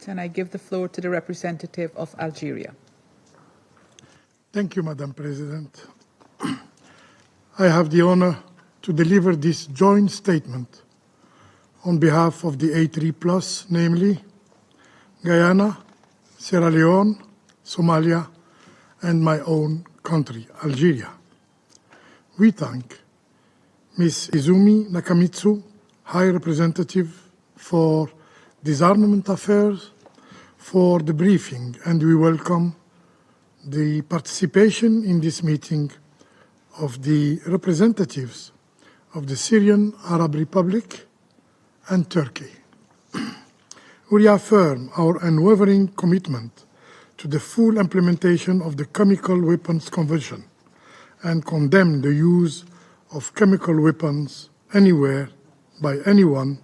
and I give the floor to the representative of Algeria. Thank you, Madam President. I have the honor to deliver this joint statement on behalf of the A3+, namely Guyana, Sierra Leone, Somalia, and my own country, Algeria. We thank Ms. Izumi Nakamitsu, High Representative for Disarmament Affairs, for the briefing, and we welcome the participation in this meeting of the representatives of the Syrian Arab Republic and Turkey. We reaffirm our unwavering commitment to the full implementation of the Chemical Weapons Convention and condemn the use of chemical weapons anywhere by anyone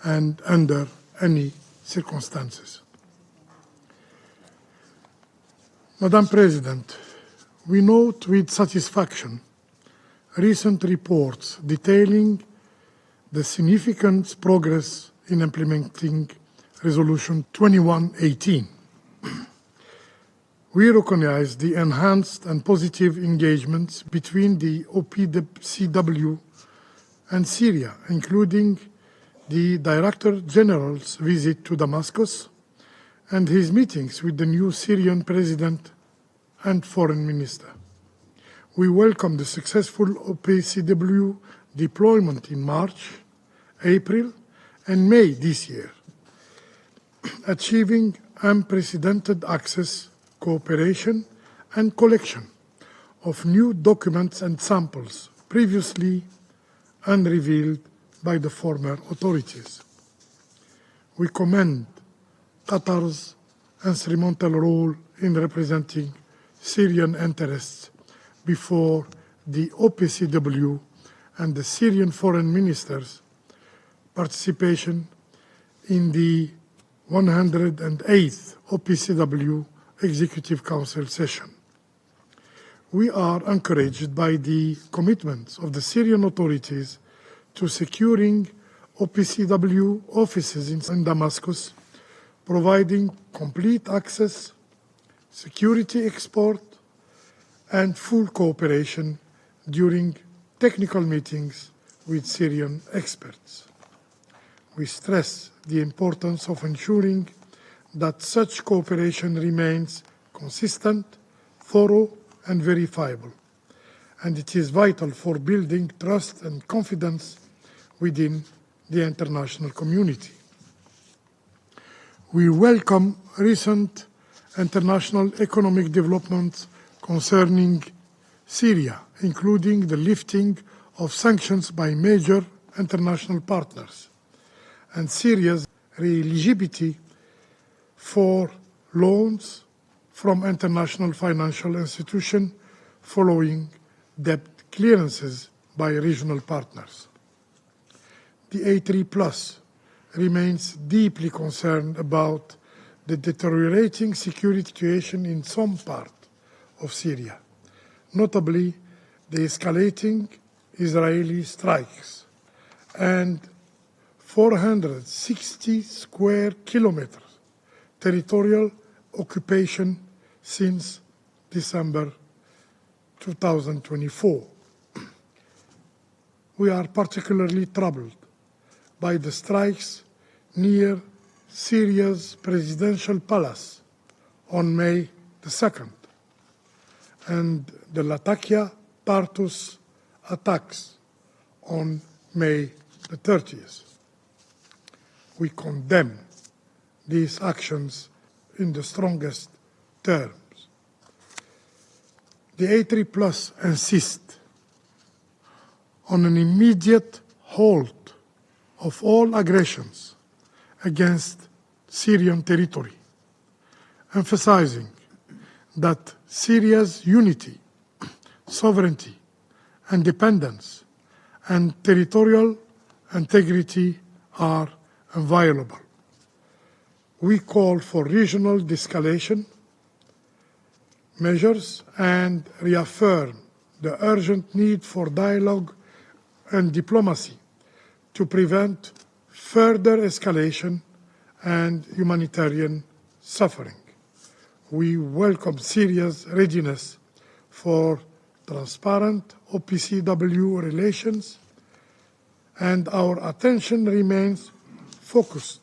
and under any circumstances. Madam President, we note with satisfaction recent reports detailing the significant progress in implementing Resolution 2118. We recognize the enhanced and positive engagements between the OPCW and Syria, including the Director General's visit to Damascus and his meetings with the new Syrian President and Foreign Minister. We welcome the successful OPCW deployment in March, April, and May this year, achieving unprecedented access, cooperation, and collection of new documents and samples previously unrevealed by the former authorities. We commend Qatar's instrumental role in representing Syrian interests before the OPCW and the Syrian foreign ministers' participation in the 108th OPCW Executive Council session. We are encouraged by the commitments of the Syrian authorities to securing OPCW offices in Damascus, providing complete access, security export, and full cooperation during technical meetings with Syrian experts. We stress the importance of ensuring that such cooperation remains consistent, thorough, and verifiable, and it is vital for building trust and confidence within the international community. We welcome recent international economic developments concerning Syria, including the lifting of sanctions by major international partners and Syria's re-eligibility for loans from international financial institutions following debt clearances by regional partners. The A3+ remains deeply concerned about the deteriorating security situation in some part of Syria, notably the escalating Israeli strikes and 460 square kilometers territorial occupation since December 2024. We are particularly troubled by the strikes near Syria's presidential palace on May the 2nd and the Latakia Tartus attacks on May the 30th. We condemn these actions in the strongest terms. The A3+ insists on an immediate halt of all aggressions against Syrian territory, emphasizing that Syria's unity, sovereignty, independence, and territorial integrity are inviolable. We call for regional de-escalation measures and reaffirm the urgent need for dialogue and diplomacy to prevent further escalation and humanitarian suffering. We welcome Syria's readiness for transparent OPCW relations, and our attention remains focused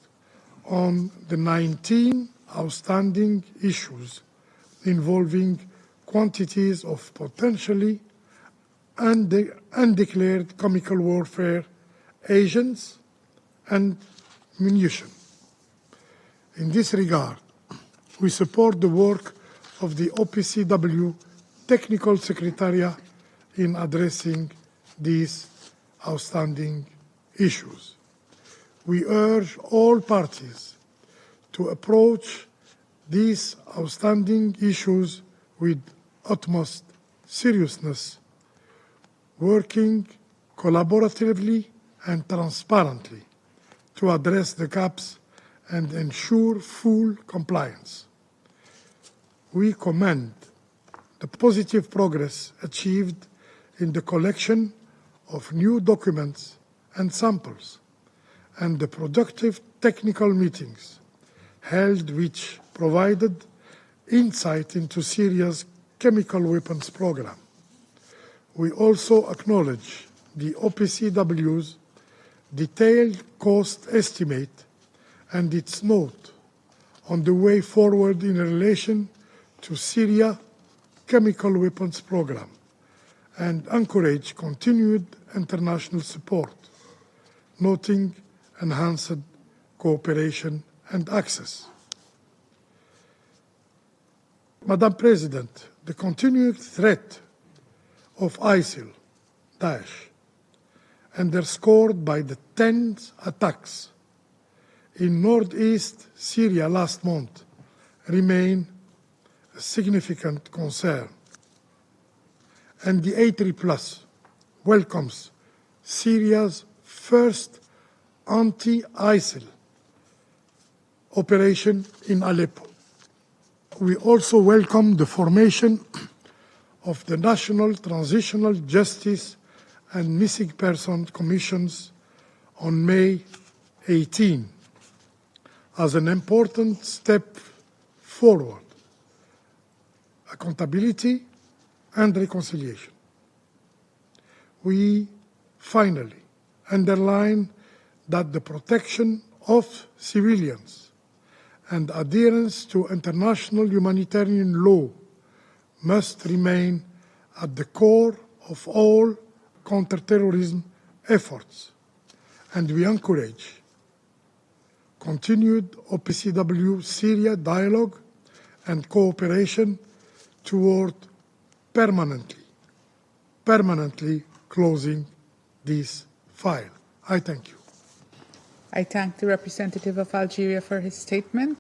on the 19 outstanding issues involving quantities of potentially undeclared chemical warfare agents and munition. In this regard, we support the work of the OPCW Technical Secretariat in addressing these outstanding issues. We urge all parties to approach these outstanding issues with utmost seriousness, working collaboratively and transparently to address the gaps and ensure full compliance. We commend the positive progress achieved in the collection of new documents and samples, and the productive technical meetings held which provided insight into Syria's chemical weapons program. We also acknowledge the OPCW's detailed cost estimate and its note on the way forward in relation to Syria chemical weapons program, and encourage continued international support, noting enhanced cooperation and access. Madam President, the continued threat of ISIL, Daesh, underscored by the 10 attacks in northeast Syria last month, remain a significant concern. And the A3+ welcomes Syria's first anti-ISIL operation in Aleppo. We also welcome the formation of the National Transitional Justice and Missing Persons Commissions on May 18 as an important step forward, accountability and reconciliation. We finally underline that the protection of civilians and adherence to international humanitarian law must remain at the core of all counterterrorism efforts, and we encourage continued OPCW Syria dialogue and cooperation toward permanently closing this file. I thank you. I thank the representative of Algeria for his statement.